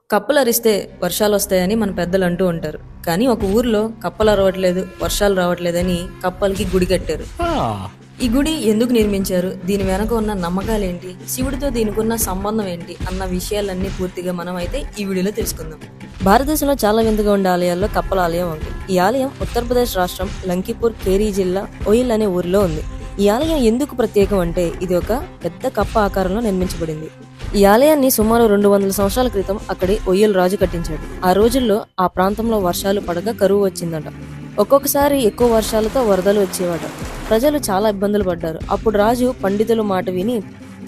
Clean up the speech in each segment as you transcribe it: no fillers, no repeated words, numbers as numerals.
కప్పలు అరిస్తే వర్షాలు వస్తాయని మన పెద్దలు అంటూ ఉంటారు. కానీ ఒక ఊర్లో కప్పలు అరవట్లేదు, వర్షాలు రావట్లేదని కప్పలకి గుడి కట్టారు. ఆ! ఈ గుడి ఎందుకు నిర్మించారు, దీని వెనక ఉన్న నమ్మకాలేంటి, శివుడితో దీనికున్న సంబంధం ఏంటి అన్న విషయాలన్నీ పూర్తిగా మనం అయితే ఈ వీడియోలో తెలుసుకుందాం. భారతదేశంలో చాలా వింతగా ఉండే ఆలయాల్లో కప్పల ఆలయం ఒకటి. ఈ ఆలయం ఉత్తరప్రదేశ్ రాష్ట్రం లంకిపూర్ కేరీ జిల్లా ఒయిల్ అనే ఊరిలో ఉంది. ఈ ఆలయం ఎందుకు ప్రత్యేకం అంటే ఇది ఒక పెద్ద కప్ప ఆకారంలో నిర్మించబడింది. ఈ ఆలయాన్ని సుమారు 200 సంవత్సరాల క్రితం అక్కడి ఒయ్యల్ రాజు కట్టించాడు. ఆ రోజుల్లో ఆ ప్రాంతంలో వర్షాలు పడక కరువు వచ్చిందట. ఒక్కొక్కసారి ఎక్కువ వర్షాలతో వరదలు వచ్చేవాట. ప్రజలు చాలా ఇబ్బందులు పడ్డారు. అప్పుడు రాజు పండితుల మాట విని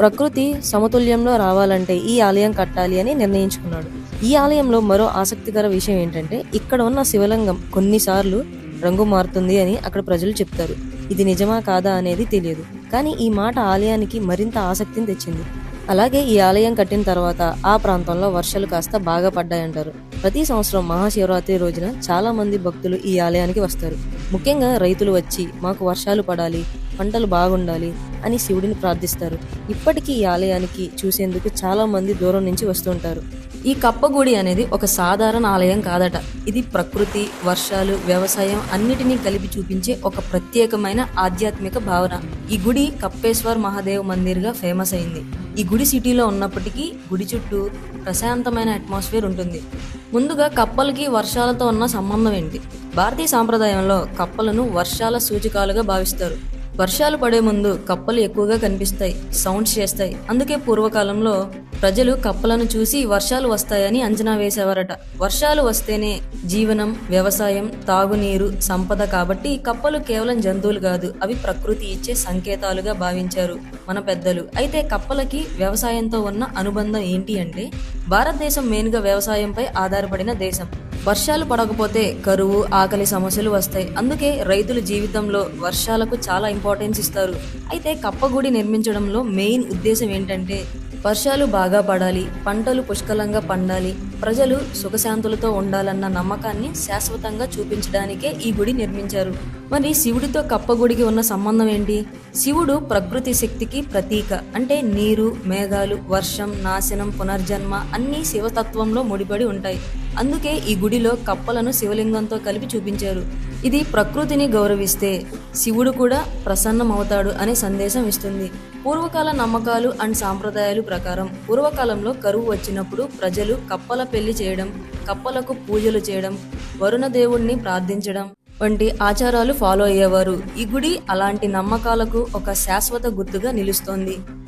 ప్రకృతి సమతుల్యంలో రావాలంటే ఈ ఆలయం కట్టాలి అని నిర్ణయించుకున్నాడు. ఈ ఆలయంలో మరో ఆసక్తికర విషయం ఏంటంటే ఇక్కడ ఉన్న శివలింగం కొన్నిసార్లు రంగు మారుతుంది అని అక్కడ ప్రజలు చెప్తారు. ఇది నిజమా కాదా అనేది తెలియదు, కానీ ఈ మాట ఆలయానికి మరింత ఆసక్తిని తెచ్చింది. అలాగే ఈ ఆలయం కట్టిన తర్వాత ఆ ప్రాంతంలో వర్షాలు కాస్త బాగా పడ్డాయంటారు. ప్రతి సంవత్సరం మహాశివరాత్రి రోజున చాలా మంది భక్తులు ఈ ఆలయానికి వస్తారు. ముఖ్యంగా రైతులు వచ్చి మాకు వర్షాలు పడాలి, పంటలు బాగుండాలి అని శివుడిని ప్రార్థిస్తారు. ఇప్పటికీ ఈ ఆలయానికి చూసేందుకు చాలా మంది దూరం నుంచి వస్తుంటారు. ఈ కప్పగుడి అనేది ఒక సాధారణ ఆలయం కాదట. ఇది ప్రకృతి, వర్షాలు, వ్యవసాయం అన్నిటినీ కలిపి చూపించే ఒక ప్రత్యేకమైన ఆధ్యాత్మిక భావన. ఈ గుడి కప్పేశ్వర్ మహాదేవ్ మందిర్గా ఫేమస్ అయింది. ఈ గుడి సిటీలో ఉన్నప్పటికీ గుడి చుట్టూ ప్రశాంతమైన అట్మాస్ఫియర్ ఉంటుంది. ముందుగా కప్పలకి వర్షాలతో ఉన్న సంబంధం ఏంటి? భారతీయ సాంప్రదాయంలో కప్పలను వర్షాల సూచికాలుగా భావిస్తారు. వర్షాలు పడే ముందు కప్పలు ఎక్కువగా కనిపిస్తాయి, సౌండ్స్ చేస్తాయి. అందుకే పూర్వకాలంలో ప్రజలు కప్పలను చూసి వర్షాలు వస్తాయని అంచనా వేసేవారట. వర్షాలు వస్తేనే జీవనం, వ్యవసాయం, తాగునీరు, సంపద. కాబట్టి కప్పలు కేవలం జంతువులు కాదు, అవి ప్రకృతి ఇచ్చే సంకేతాలుగా భావించారు మన పెద్దలు. అయితే కప్పలకి వ్యవసాయంతో ఉన్న అనుబంధం ఏంటి అంటే భారతదేశం మెయిన్గా వ్యవసాయంపై ఆధారపడిన దేశం. వర్షాలు పడకపోతే కరువు, ఆకలి సమస్యలు వస్తాయి. అందుకే రైతుల జీవితంలో వర్షాలకు చాలా ఇంపార్టెన్స్ ఇస్తారు. అయితే కప్పగుడి నిర్మించడంలో మెయిన్ ఉద్దేశం ఏంటంటే వర్షాలు బాగా పడాలి, పంటలు పుష్కలంగా పండాలి, ప్రజలు సుఖశాంతులతో ఉండాలన్న నమ్మకాన్ని శాశ్వతంగా చూపించడానికే ఈ గుడి నిర్మించారు. మరి శివుడితో కప్పగుడికి ఉన్న సంబంధం ఏంటి? శివుడు ప్రకృతి శక్తికి ప్రతీక. అంటే నీరు, మేఘాలు, వర్షం, నాశనం, పునర్జన్మ అన్నీ శివతత్వంలో ముడిపడి ఉంటాయి. అందుకే ఈ గుడిలో కప్పలను శివలింగంతో కలిపి చూపించారు. ఇది ప్రకృతిని గౌరవిస్తే శివుడు కూడా ప్రసన్నమవుతాడు అనే సందేశం ఇస్తుంది. పూర్వకాల నమ్మకాలు అండ్ సాంప్రదాయాలు ప్రకారం పూర్వకాలంలో కరువు వచ్చినప్పుడు ప్రజలు కప్పల పెళ్లి చేయడం, కప్పలకు పూజలు చేయడం, వరుణ దేవుణ్ణి ప్రార్థించడం వంటి ఆచారాలు ఫాలో అయ్యేవారు. ఈ గుడి అలాంటి నమ్మకాలకు ఒక శాశ్వత గుర్తుగా నిలుస్తోంది.